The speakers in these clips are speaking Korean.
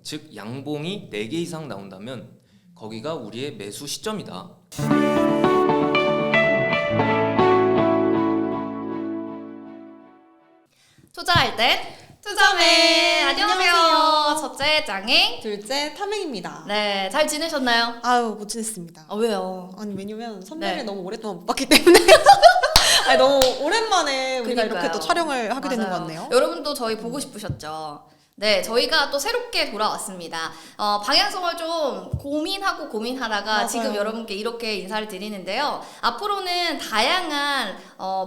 즉 양봉이 4개 이상 나온다면 거기가 우리의 매수 시점이다. 투자할 땐 투자맨! 안녕하세요. 첫째 짱행. 둘째 탐행입니다. 네, 잘 지내셨나요? 아유 못 지냈습니다. 아, 왜요? 아니 왜냐면 선배를 네. 너무 오랫동안 못 봤기 때문에 아니 너무 오랜만에 우리가 그러니까요. 이렇게 또 촬영을 하게 되는 것 맞아요. 같네요. 여러분도 저희 보고 싶으셨죠? 네, 저희가 또 새롭게 돌아왔습니다. 방향성을 좀 고민하다가 맞아요. 지금 여러분께 이렇게 인사를 드리는데요. 앞으로는 다양한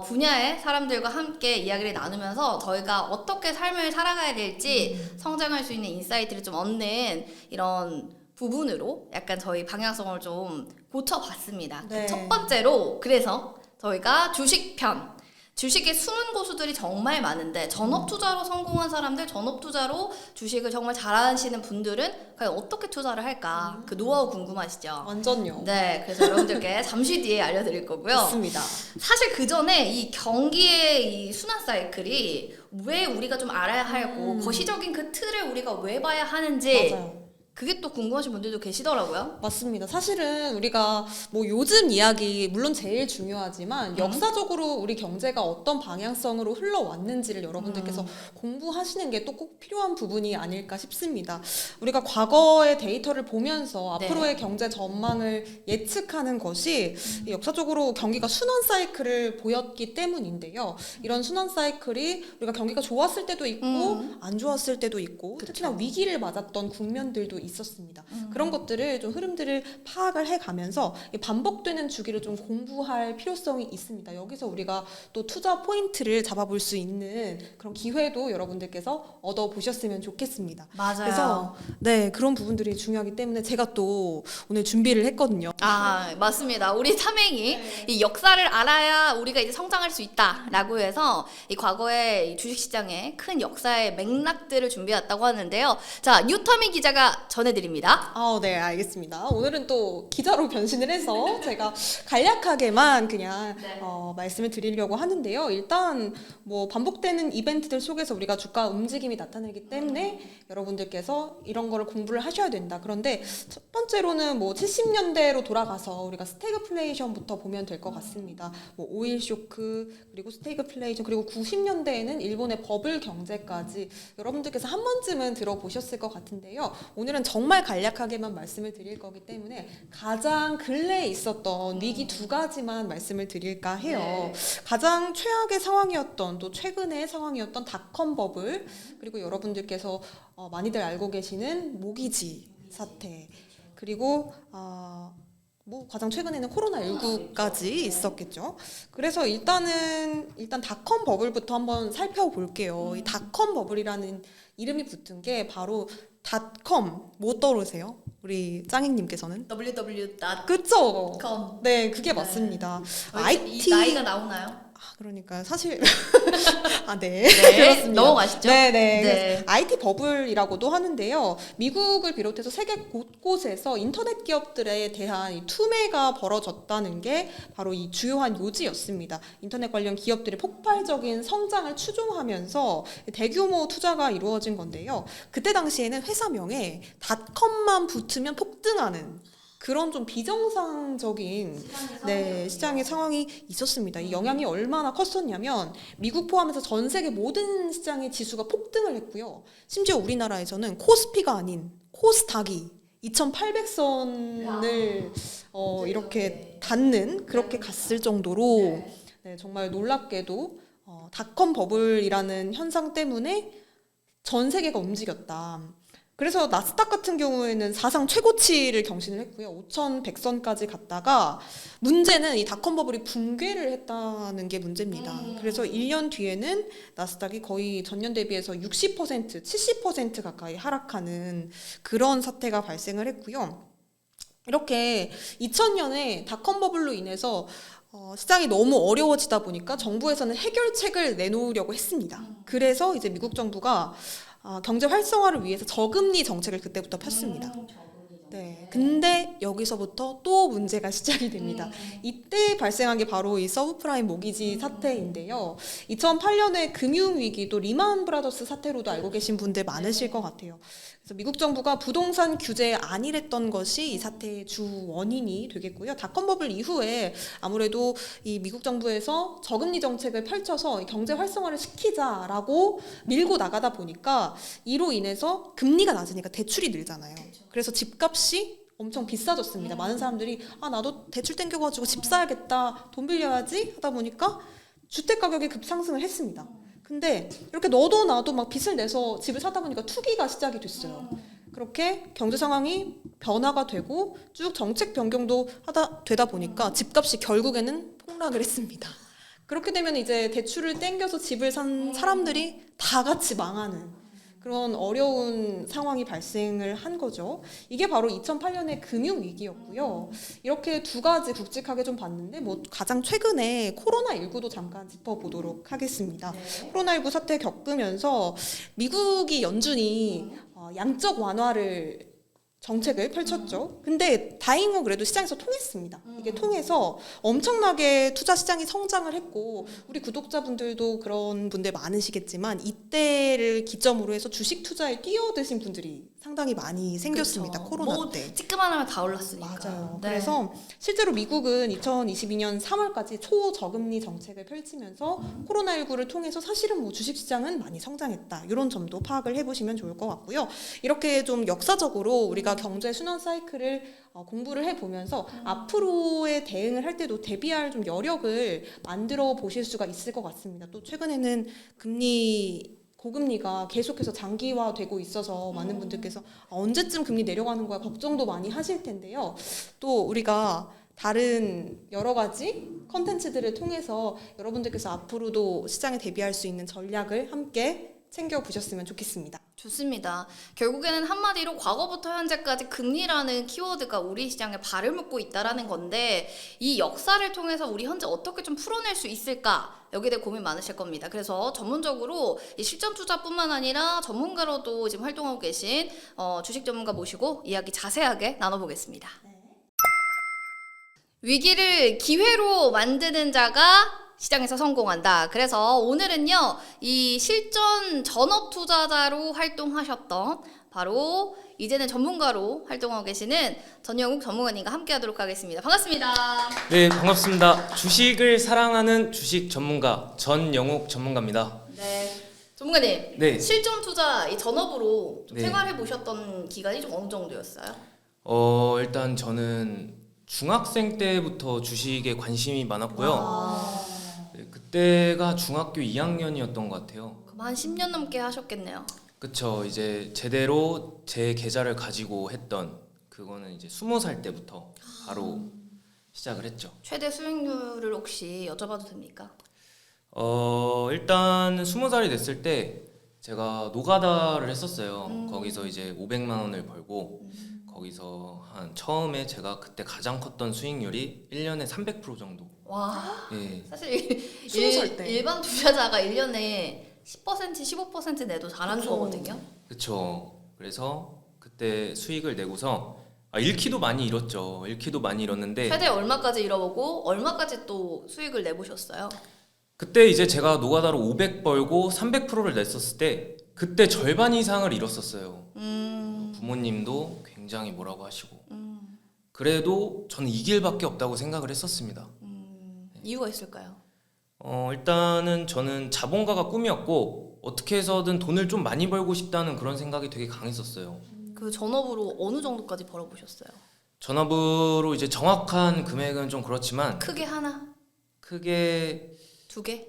분야의 사람들과 함께 이야기를 나누면서 저희가 어떻게 삶을 살아가야 될지 성장할 수 있는 인사이트를 좀 얻는 이런 부분으로 약간 저희 방향성을 좀 고쳐봤습니다. 네. 첫 번째로 그래서 저희가 주식편 주식의 숨은 고수들이 정말 많은데 전업 투자로 성공한 사람들, 전업 투자로 주식을 정말 잘하시는 분들은 과연 어떻게 투자를 할까? 그 노하우 궁금하시죠? 완전요. 네, 그래서 여러분들께 잠시 뒤에 알려드릴 거고요. 좋습니다. 사실 그 전에 이 경기의 이 순환 사이클이 왜 우리가 좀 알아야 하고 거시적인 그 틀을 우리가 왜 봐야 하는지 맞아요. 그게 또 궁금하신 분들도 계시더라고요. 맞습니다. 사실은 우리가 뭐 요즘 이야기 물론 제일 중요하지만 역사적으로 우리 경제가 어떤 방향성으로 흘러왔는지를 여러분들께서 공부하시는 게 또 꼭 필요한 부분이 아닐까 싶습니다. 우리가 과거의 데이터를 보면서 네. 앞으로의 경제 전망을 예측하는 것이 역사적으로 경기가 순환 사이클을 보였기 때문인데요. 이런 순환 사이클이 우리가 경기가 좋았을 때도 있고 안 좋았을 때도 있고 특히나 위기를 맞았던 국면들도 있었습니다. 그런 것들을 좀 흐름들을 파악을 해가면서 반복되는 주기를 좀 공부할 필요성이 있습니다. 여기서 우리가 또 투자 포인트를 잡아볼 수 있는 그런 기회도 여러분들께서 얻어보셨으면 좋겠습니다. 맞아요. 그래서 네 그런 부분들이 중요하기 때문에 제가 또 오늘 준비를 했거든요. 아, 맞습니다. 우리 탐행이 이 역사를 알아야 우리가 이제 성장할 수 있다라고 해서 이 과거의 이 주식시장의 큰 역사의 맥락들을 준비했다고 하는데요. 자, 뉴터미 기자가 전해드립니다. 네, 알겠습니다. 오늘은 또 기자로 변신을 해서 제가 간략하게만 그냥 네. 말씀을 드리려고 하는데요. 일단 뭐 반복되는 이벤트들 속에서 우리가 주가 움직임이 나타나기 때문에 여러분들께서 이런 거를 공부를 하셔야 된다. 그런데 첫 번째로는 뭐 70년대로 돌아가서 우리가 스태그플레이션부터 보면 될 것 같습니다. 뭐 오일 쇼크 그리고 스태그플레이션 그리고 90년대에는 일본의 버블 경제까지 여러분들께서 한 번쯤은 들어보셨을 것 같은데요. 오늘은 정말 간략하게만 말씀을 드릴 거기 때문에 가장 근래에 있었던 위기 두 가지만 말씀을 드릴까 해요. 네. 가장 최악의 상황이었던 또 최근의 상황이었던 닷컴 버블 그리고 여러분들께서 많이들 알고 계시는 모기지 사태 그리고 뭐 가장 최근에는 코로나19까지 있었겠죠. 그래서 일단 닷컴 버블부터 한번 살펴볼게요. 이 닷컴 버블이라는 이름이 붙은 게 바로 닷컴 뭐 떠오르세요? 우리 짱잉님께서는? www.com. 그쵸? 네, 그게 맞습니다. 이 나이가 나오나요? 그러니까 사실 네. 네, 그렇습니다. 넘어가시죠. 네. 네. IT 버블이라고도 하는데요. 미국을 비롯해서 세계 곳곳에서 인터넷 기업들에 대한 이 투매가 벌어졌다는 게 바로 이 주요한 요지였습니다. 인터넷 관련 기업들이 폭발적인 성장을 추종하면서 대규모 투자가 이루어진 건데요. 그때 당시에는 회사명에 닷컴만 붙으면 폭등하는 그런 좀 비정상적인 시장의 상황이 있었습니다. 이 영향이 얼마나 컸었냐면 미국 포함해서 전 세계 모든 시장의 지수가 폭등을 했고요. 심지어 우리나라에서는 코스피가 아닌 코스닥이 2,800선을 이렇게 닿는 그렇게 갔을 정도로 정말 놀랍게도 닷컴 버블이라는 현상 때문에 전 세계가 움직였다. 그래서 나스닥 같은 경우에는 사상 최고치를 경신을 했고요. 5,100선까지 갔다가 문제는 이 닷컴 버블이 붕괴를 했다는 게 문제입니다. 그래서 1년 뒤에는 나스닥이 거의 전년 대비해서 60%, 70% 가까이 하락하는 그런 사태가 발생을 했고요. 이렇게 2000년에 닷컴 버블로 인해서 시장이 너무 어려워지다 보니까 정부에서는 해결책을 내놓으려고 했습니다. 그래서 이제 미국 정부가 경제 활성화를 위해서 저금리 정책을 그때부터 폈습니다. 네. 근데 여기서부터 또 문제가 시작이 됩니다. 이때 발생한 게 바로 이 서브프라임 모기지 사태인데요. 2008년에 금융위기도 리만 브라더스 사태로도 알고 계신 분들 많으실 것 같아요. 그래서 미국 정부가 부동산 규제에 안일했던 것이 이 사태의 주 원인이 되겠고요. 닷컴 버블 이후에 아무래도 이 미국 정부에서 저금리 정책을 펼쳐서 경제 활성화를 시키자라고 밀고 나가다 보니까 이로 인해서 금리가 낮으니까 대출이 늘잖아요. 그래서 집값이 엄청 비싸졌습니다. 많은 사람들이 나도 대출 땡겨가지고 집 사야겠다, 돈 빌려야지 하다 보니까 주택 가격이 급상승을 했습니다. 근데 이렇게 너도 나도 막 빚을 내서 집을 사다 보니까 투기가 시작이 됐어요. 그렇게 경제 상황이 변화가 되고 쭉 정책 변경도 되다 보니까 집값이 결국에는 폭락을 했습니다. 그렇게 되면 이제 대출을 땡겨서 집을 산 사람들이 다 같이 망하는 그런 어려운 상황이 발생을 한 거죠. 이게 바로 2008년의 금융위기였고요. 이렇게 두 가지 굵직하게 좀 봤는데 뭐 가장 최근에 코로나19도 잠깐 짚어보도록 하겠습니다. 코로나19 사태 겪으면서 미국이 연준이 양적 완화를 정책을 펼쳤죠. 근데 다행인 건 그래도 시장에서 통했습니다. 이게 통해서 엄청나게 투자 시장이 성장을 했고 우리 구독자분들도 그런 분들 많으시겠지만 이때를 기점으로 해서 주식 투자에 뛰어드신 분들이 상당히 많이 생겼습니다. 그쵸. 코로나 뭐 때. 찌끄만 하면 다 올랐으니까. 맞아요. 네. 그래서 실제로 미국은 2022년 3월까지 초저금리 정책을 펼치면서 코로나19를 통해서 사실은 뭐 주식시장은 많이 성장했다. 이런 점도 파악을 해보시면 좋을 것 같고요. 이렇게 좀 역사적으로 우리가 경제 순환 사이클을 공부를 해보면서 앞으로의 대응을 할 때도 대비할 좀 여력을 만들어 보실 수가 있을 것 같습니다. 또 최근에는 고금리가 계속해서 장기화되고 있어서 많은 분들께서 언제쯤 금리 내려가는 거야 걱정도 많이 하실 텐데요. 또 우리가 다른 여러 가지 컨텐츠들을 통해서 여러분들께서 앞으로도 시장에 대비할 수 있는 전략을 함께 챙겨보셨으면 좋겠습니다. 좋습니다. 결국에는 한마디로 과거부터 현재까지 금리라는 키워드가 우리 시장에 발을 묶고 있다라는 건데 이 역사를 통해서 우리 현재 어떻게 좀 풀어낼 수 있을까? 여기에 대해 고민 많으실 겁니다. 그래서 전문적으로 이 실전 투자뿐만 아니라 전문가로도 지금 활동하고 계신 주식 전문가 모시고 이야기 자세하게 나눠보겠습니다. 위기를 기회로 만드는 자가 시장에서 성공한다. 그래서 오늘은요, 이 실전 전업 투자자로 활동하셨던 바로 이제는 전문가로 활동하고 계시는 전영욱 전문가님과 함께 하도록 하겠습니다. 반갑습니다. 네, 반갑습니다. 주식을 사랑하는 주식 전문가 전영욱 전문가입니다. 네. 전문가님, 네. 실전 투자 이 전업으로 좀 네. 생활해 보셨던 기간이 좀 어느 정도였어요? 일단 저는 중학생 때부터 주식에 관심이 많았고요. 네, 그때가 중학교 2학년이었던 것 같아요. 그럼 한 10년 넘게 하셨겠네요. 그쵸. 이제 제대로 제 계좌를 가지고 했던 그거는 이제 20살 때부터 바로 시작을 했죠. 최대 수익률을 혹시 여쭤봐도 됩니까? 일단 20살이 됐을 때 제가 노가다를 했었어요. 거기서 이제 500만 원을 벌고 거기서 한 처음에 제가 그때 가장 컸던 수익률이 1년에 300% 정도. 와. 예. 사실 20살 때. 일반 투자자가 1년에 10% 15% 내도 잘하는 그쵸. 거거든요. 그쵸. 그래서 그때 수익을 내고서 잃기도 많이 잃었죠. 잃기도 많이 잃었는데 최대 얼마까지 잃어보고 얼마까지 또 수익을 내보셨어요? 그때 이제 제가 노가다로 500 벌고 300%를 냈었을 때 그때 절반 이상을 잃었었어요. 부모님도 굉장히 뭐라고 하시고 그래도 저는 이 길밖에 없다고 생각을 했었습니다. 이유가 있을까요? 일단은 저는 자본가가 꿈이었고 어떻게 해서든 돈을 좀 많이 벌고 싶다는 그런 생각이 되게 강했었어요. 그 전업으로 어느 정도까지 벌어보셨어요? 전업으로 이제 정확한 금액은 좀 그렇지만 크게 하나? 크게 두 개?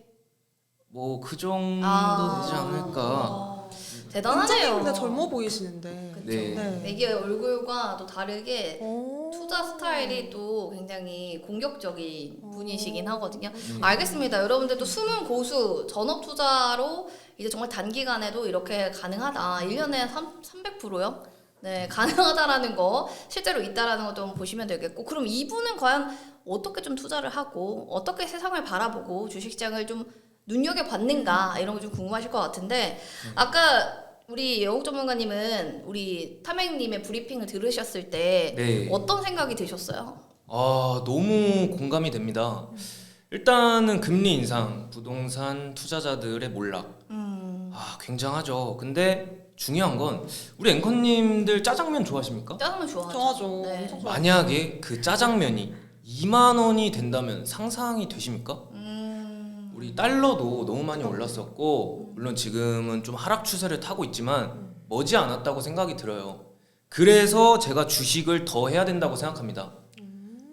뭐 그 정도 되지 않을까. 대단하네요. 근데 젊어 보이시는데. 그쵸. 네. 이게 얼굴과 또 다르게 오. 투자 스타일이 또 굉장히 공격적인 분이시긴 하거든요. 네. 알겠습니다. 여러분들도 숨은 고수 전업 투자로 이제 정말 단기간에도 이렇게 가능하다. 1년에 300%요? 네, 가능하다라는 거 실제로 있다라는 거 좀 보시면 되겠고, 그럼 이분은 과연 어떻게 좀 투자를 하고 어떻게 세상을 바라보고 주식시장을 좀 눈여겨봤는가 이런 거 좀 궁금하실 것 같은데 아까 우리 영욱 전문가님은 우리 탐행님의 브리핑을 들으셨을 때 네. 어떤 생각이 드셨어요? 아, 너무 공감이 됩니다. 일단은 금리 인상, 부동산 투자자들의 몰락. 아, 굉장하죠. 근데 중요한 건 우리 앵커님들 짜장면 좋아하십니까? 짜장면 좋아하죠. 좋아하죠. 네. 엄청 좋아하죠. 만약에 그 짜장면이 2만 원이 된다면 상상이 되십니까? 우리 달러도 너무 많이 올랐었고 물론 지금은 좀 하락 추세를 타고 있지만 머지 않았다고 생각이 들어요. 그래서 제가 주식을 더 해야 된다고 생각합니다.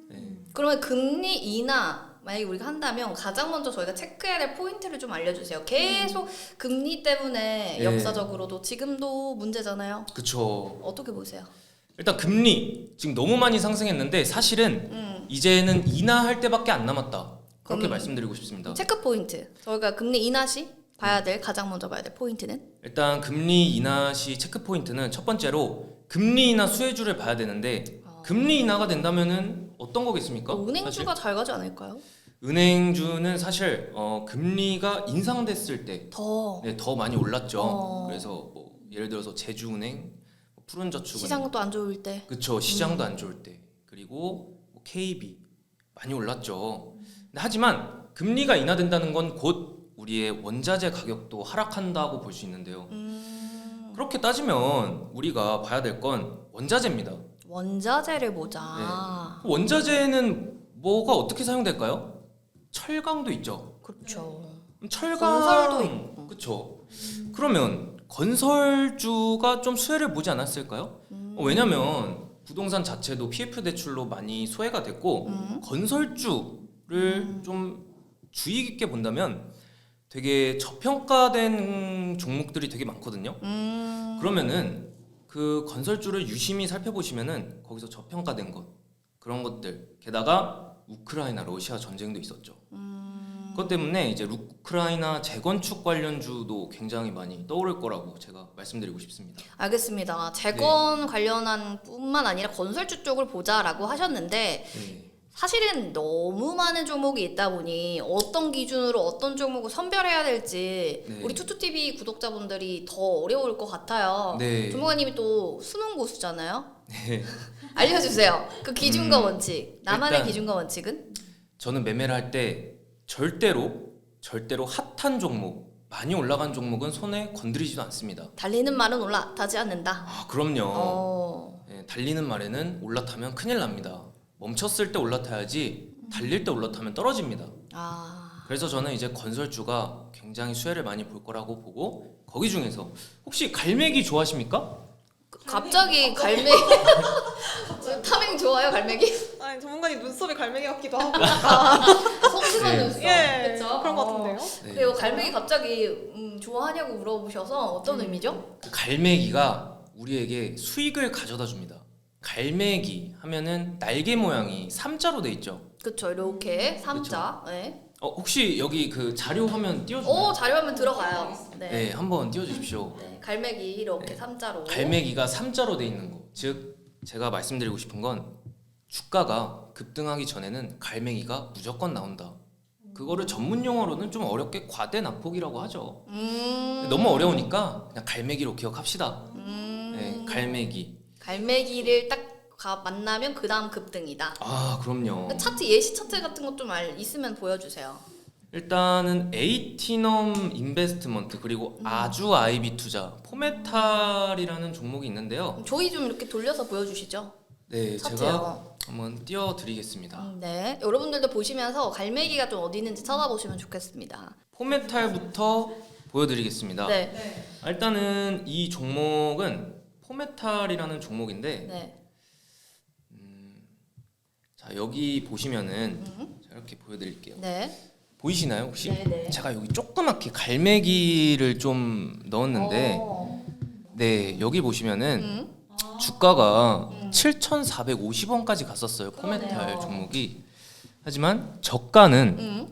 네. 그러면 금리 인하 만약에 우리가 한다면 가장 먼저 저희가 체크해야 될 포인트를 좀 알려주세요. 계속 금리 때문에 네. 역사적으로도 지금도 문제잖아요. 그쵸. 어떻게 보세요? 일단 금리 지금 너무 많이 상승했는데 사실은 이제는 인하할 때밖에 안 남았다. 그렇게 말씀드리고 싶습니다. 체크 포인트. 저희가 금리 인하 시 봐야 될 가장 먼저 봐야 될 포인트는 일단 금리 인하 시 체크 포인트는 첫 번째로 금리 인하 수혜주를 봐야 되는데 금리 인하가 된다면은 어떤 거겠습니까? 은행주가 잘 가지 않을까요? 은행주는 사실 금리가 인상됐을 때 더 네, 더 많이 올랐죠. 그래서 뭐 예를 들어서 제주은행, 푸른저축은행, 시장도 안 좋을 때. 그쵸, 시장도 안 좋을 때, 그리고 뭐 KB 많이 올랐죠. 근데 하지만 금리가 인하된다는 건 곧 우리의 원자재 가격도 하락한다고 볼 수 있는데요. 그렇게 따지면 우리가 봐야 될 건 원자재입니다. 원자재를 보자. 원자재는 뭐가 어떻게 사용될까요? 철강도 있죠. 그렇죠. 철강, 건설도 있고. 그렇죠. 그러면 건설주가 좀 수혜를 보지 않았을까요? 왜냐면 부동산 자체도 PF 대출로 많이 소외가 됐고 건설주를 좀 주의 깊게 본다면 되게 저평가된 종목들이 되게 많거든요. 그러면은 그 건설주를 유심히 살펴보시면은 거기서 저평가된 것 그런 것들, 게다가 우크라이나 러시아 전쟁도 있었죠. 그것 때문에 이제 우크라이나 재건축 관련주도 굉장히 많이 떠오를 거라고 제가 말씀드리고 싶습니다. 알겠습니다. 재건 관련한 뿐만 아니라 건설주 쪽을 보자라고 하셨는데 네. 사실은 너무 많은 종목이 있다 보니 어떤 기준으로 어떤 종목을 선별해야 될지 네. 우리 투투TV 구독자분들이 더 어려울 것 같아요. 네. 전문가님이 또 수능 고수잖아요. 네. 알려주세요. 그 기준과 원칙. 나만의 일단 기준과 원칙은? 저는 매매를 할 때 절대로 핫한 종목, 많이 올라간 종목은 손에 건드리지도 않습니다. 달리는 말은 올라타지 않는다. 아, 그럼요. 어. 네, 달리는 말에는 올라타면 큰일 납니다. 멈췄을 때 올라타야지 달릴 때 올라타면 떨어집니다. 아. 그래서 저는 이제 건설주가 굉장히 수혜를 많이 볼 거라고 보고 거기 중에서 혹시 갈매기 좋아하십니까? 갑자기 갈매기 타밍 좋아요 갈매기? 아니 전문가님 눈썹이 갈매기 같기도 하고. 속시선 네. 눈썹 예, 그쵸? 그런 것 같은데요. 네. 그리고 갈매기 갑자기 좋아하냐고 물어보셔서 어떤 의미죠? 그 갈매기가 우리에게 수익을 가져다 줍니다. 갈매기 하면은 날개 모양이 삼자로 돼 있죠. 그쵸 이렇게 삼자. 네. 혹시 여기 그 자료 화면 띄워주나요? 오 자료화면 들어가요. 네. 네. 한번 띄워주십시오. 네, 갈매기 이렇게 삼자로. 갈매기가 삼자로 돼 있는 거. 즉 제가 말씀드리고 싶은 건 주가가 급등하기 전에는 갈매기가 무조건 나온다. 그거를 전문 용어로는 좀 어렵게 과대 낙폭이라고 하죠. 너무 어려우니까 그냥 갈매기로 기억합시다. 네, 갈매기. 갈매기를 딱 만나면 그 다음 급등이다. 아, 그럼요. 차트 예시 차트 같은 것 좀 있으면 보여주세요. 일단은 에이티넘 인베스트먼트 그리고 아주 아이비 투자 포메탈이라는 종목이 있는데요. 저희 좀 이렇게 돌려서 보여주시죠. 네, 차트요. 제가 한번 띄워드리겠습니다. 네, 여러분들도 보시면서 갈매기가 좀 어디 있는지 찾아보시면 좋겠습니다. 포메탈부터 보여드리겠습니다. 네, 일단은 이 종목은 포메탈이라는 종목인데 네. 자 여기 보시면은 자, 이렇게 보여드릴게요. 네. 보이시나요 혹시? 네네. 제가 여기 조그맣게 갈매기를 좀 넣었는데 네 여기 보시면은 주가가 7,450원까지 갔었어요. 포메탈 그러네요. 종목이. 하지만 저가는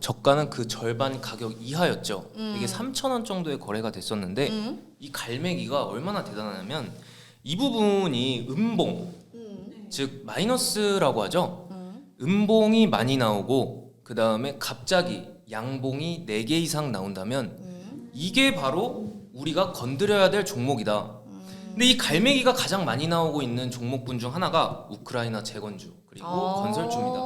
그 절반 가격 이하였죠. 이게 3,000원 정도의 거래가 됐었는데 이 갈매기가 얼마나 대단하냐면 이 부분이 음봉 즉 마이너스라고 하죠. 음봉이 많이 나오고 그 다음에 갑자기 양봉이 4개 이상 나온다면 이게 바로 우리가 건드려야 될 종목이다. 근데 이 갈매기가 가장 많이 나오고 있는 종목군 중 하나가 우크라이나 재건주 그리고 건설주입니다.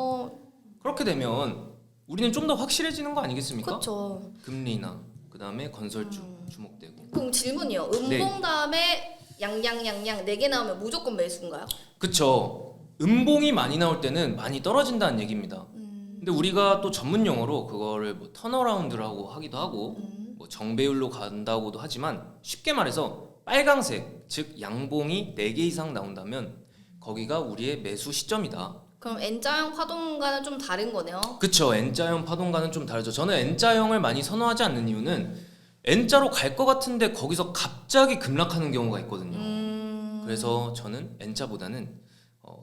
그렇게 되면 우리는 좀 더 확실해지는 거 아니겠습니까? 그렇죠. 금리나 그 다음에 건설주 주목되고. 그럼 질문이요. 음봉 다음에 양양양양 4개 나오면 무조건 매수인가요? 그쵸. 음봉이 많이 나올 때는 많이 떨어진다는 얘기입니다. 근데 우리가 또 전문 용어로 그거를 뭐 턴어라운드라고 하기도 하고 뭐 정배율로 간다고도 하지만 쉽게 말해서 빨강색 즉 양봉이 4개 이상 나온다면 거기가 우리의 매수 시점이다. 그럼 N자형 파동과는 좀 다른 거네요. 그쵸. N자형 파동과는 좀 다르죠. 저는 N자형을 많이 선호하지 않는 이유는 N자로 갈 것 같은데 거기서 갑자기 급락하는 경우가 있거든요. 그래서 저는 N자보다는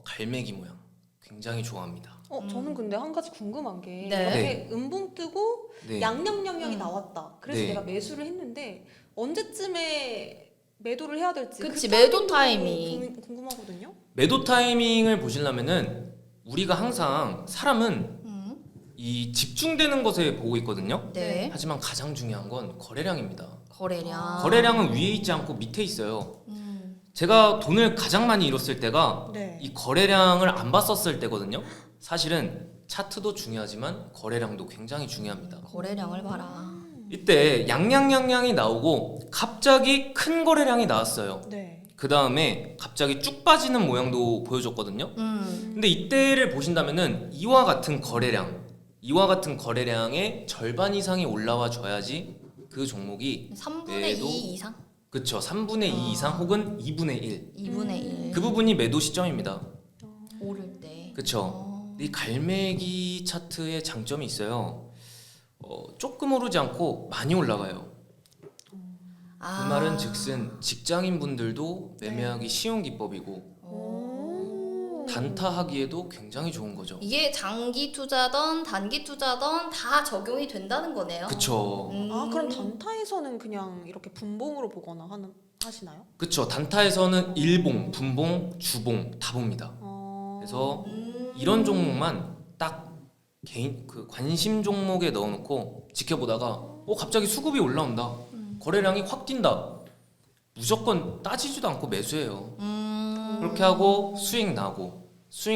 갈매기 모양 굉장히 좋아합니다. 저는 근데 한 가지 궁금한 게 네. 이렇게 음봉 뜨고 네. 양양양양이 나왔다. 그래서 네. 내가 매수를 했는데 언제쯤에 매도를 해야 될지 그치, 그 매도 타이밍도 궁금하거든요. 매도 타이밍을 보시려면은 우리가 항상 사람은 이 집중되는 것에 보고 있거든요. 네. 하지만 가장 중요한 건 거래량입니다. 거래량. 거래량은 위에 있지 않고 밑에 있어요. 제가 돈을 가장 많이 잃었을 때가 네. 이 거래량을 안 봤었을 때거든요. 사실은 차트도 중요하지만 거래량도 굉장히 중요합니다. 거래량을 봐라. 이때 양양양양이 나오고 갑자기 큰 거래량이 나왔어요. 네. 그 다음에 갑자기 쭉 빠지는 모양도 보여줬거든요. 근데 이때를 보신다면은 이와 같은 거래량의 절반 이상이 올라와 줘야지 그 종목이 3분의 매도- 2 이상? 그쵸 3분의 2 이상 혹은 2분의 1 2분의 1. 그 부분이 매도 시점입니다. 오를 때. 그쵸. 이 갈매기 차트의 장점이 있어요. 조금 오르지 않고 많이 올라가요. 그 말은 즉슨 직장인 분들도 매매하기 쉬운 기법이고 단타하기에도 굉장히 좋은 거죠. 이게 장기 투자던 단기 투자던 다 적용이 된다는 거네요. 그쵸. 그럼 단타에서는 그냥 이렇게 분봉으로 보거나 하시나요? 그쵸. 단타에서는 일봉, 분봉, 주봉 다 봅니다. 그래서 이런 종목만 딱 개인 그 관심 종목에 넣어놓고 지켜보다가 갑자기 수급이 올라온다. 거래량이 확 뛴다. 무조건 따지지도 않고 매수해요. 그렇게 하고 수익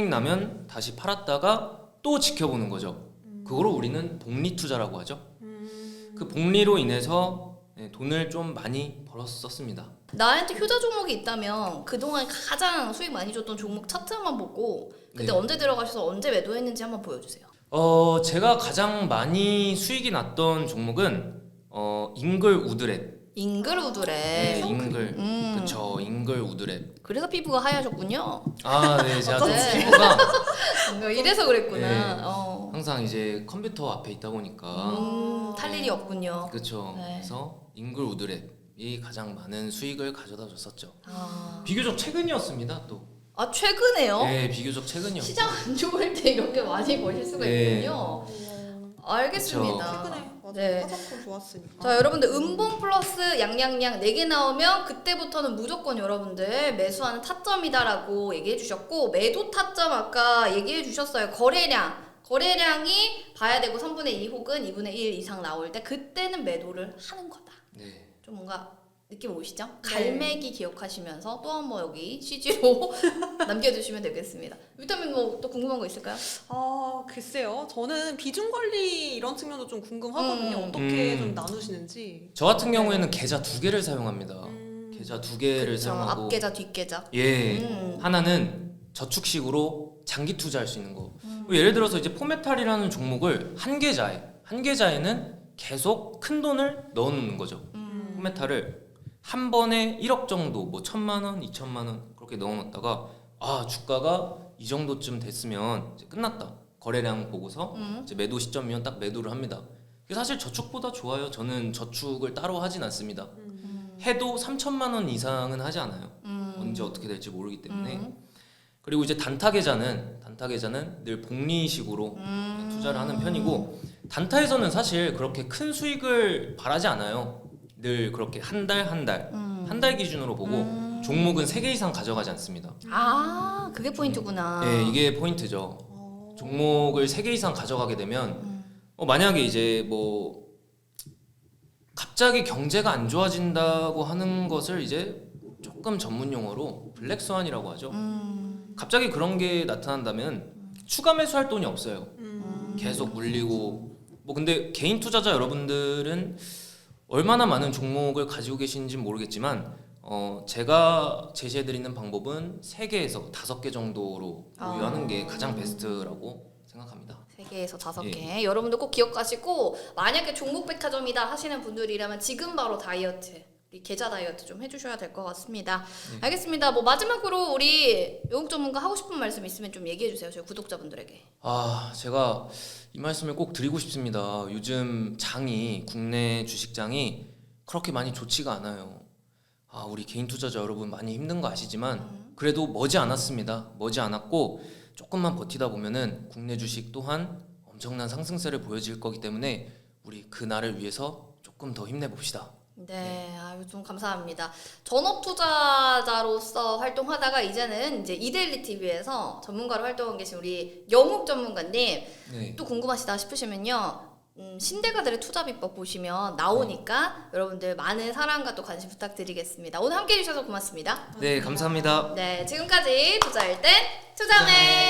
나면 다시 팔았다가 또 지켜보는 거죠. 그거를 우리는 복리 투자라고 하죠. 그 복리로 인해서 돈을 좀 많이 벌었었습니다. 나한테 효자 종목이 있다면 그동안 가장 수익 많이 줬던 종목 차트만 보고 그때 네. 언제 들어가셔서 언제 매도했는지 한번 보여주세요. 제가 가장 많이 수익이 났던 종목은 잉글 우드렛. 잉글 우드렛. 네, 잉글. 그쵸, 잉글 우드렛. 그래서 피부가 하얘졌군요. 네, 제가 네. 피부가 이래서 그랬구나. 네. 어. 항상 이제 컴퓨터 앞에 있다 보니까 탈 일이 없군요. 그쵸. 네. 그래서 잉글 우드렛이 가장 많은 수익을 가져다 줬었죠. 아, 비교적 최근이었습니다, 또. 최근에요? 네, 비교적 최근이었고. 시장 안 좋을 때 이렇게 많이 버실 수가 네. 있군요. 알겠습니다. 최근에 맞아 네. 화장품 좋았으니까. 자, 여러분들 음봉 플러스 양양양 4개 나오면 그때부터는 무조건 여러분들 매수하는 타점이다라고 얘기해 주셨고, 매도 타점 아까 얘기해 주셨어요. 거래량이 봐야 되고 3분의 2 혹은 2분의 1 이상 나올 때 그때는 매도를 하는 거다. 네. 좀 뭔가 느낌 오시죠? 갈매기 기억하시면서 또 한 번 여기 CG로 남겨주시면 되겠습니다. 위타민 뭐 또 궁금한 거 있을까요? 글쎄요. 저는 비중 관리 이런 측면도 좀 궁금하거든요. 어떻게 좀 나누시는지. 저 같은 경우에는 계좌 2개를 사용합니다. 계좌 2개를 그쵸, 사용하고 앞계좌 뒷계좌. 예. 하나는 저축식으로 장기 투자할 수 있는 거. 예를 들어서 이제 포메탈이라는 종목을 한 계좌에는 계속 큰 돈을 넣어 놓는 거죠. 포메탈을 한 번에 1억 정도, 뭐 1,000만 원, 2,000만 원 그렇게 넣어 놓다가 주가가 이 정도쯤 됐으면 이제 끝났다. 거래량 보고서 이제 매도 시점이면 딱 매도를 합니다. 이게 사실 저축보다 좋아요. 저는 저축을 따로 하진 않습니다. 해도 3,000만 원 이상은 하지 않아요. 언제 어떻게 될지 모르기 때문에. 그리고 이제 단타 계좌는 늘 복리식으로 투자를 하는 편이고, 단타에서는 사실 그렇게 큰 수익을 바라지 않아요. 늘 그렇게 한 달 기준으로 보고 종목은 3개 이상 가져가지 않습니다. 그게 포인트구나. 네, 이게 포인트죠. 종목을 3개 이상 가져가게 되면 만약에 이제 뭐 갑자기 경제가 안 좋아진다고 하는 것을 이제 조금 전문 용어로 블랙스완이라고 하죠. 갑자기 그런 게 나타난다면 추가 매수할 돈이 없어요. 계속 물리고 뭐 근데 개인 투자자 여러분들은 얼마나 많은 종목을 가지고 계신지는 모르겠지만 제가 제시해드리는 방법은 3개에서 5개 정도로 보유하는 게 가장 베스트라고 생각합니다. 3개에서 5개. 예. 여러분들 꼭 기억하시고 만약에 종목백화점이다 하시는 분들이라면 지금 바로 다이어트 우리 계좌 다이어트 좀 해주셔야 될 것 같습니다. 알겠습니다. 뭐 마지막으로 우리 영욱 전문가 하고 싶은 말씀 있으면 좀 얘기해 주세요. 저희 구독자분들에게. 제가 이 말씀을 꼭 드리고 싶습니다. 요즘 국내 주식장이 그렇게 많이 좋지가 않아요. 우리 개인 투자자 여러분 많이 힘든 거 아시지만 그래도 머지 않았습니다. 머지 않았고 조금만 버티다 보면은 국내 주식 또한 엄청난 상승세를 보여질 거기 때문에 우리 그날을 위해서 조금 더 힘내봅시다. 네, 좀 감사합니다. 전업 투자자로서 활동하다가 이제는 이제 이데일리 TV에서 전문가로 활동하고 계신 우리 영욱 전문가님 네. 또 궁금하시다 싶으시면요. 신대가들의 투자 비법 보시면 나오니까 여러분들 많은 사랑과 또 관심 부탁드리겠습니다. 오늘 함께 해주셔서 고맙습니다. 네, 감사합니다. 네, 지금까지 투자할 땐 투자맨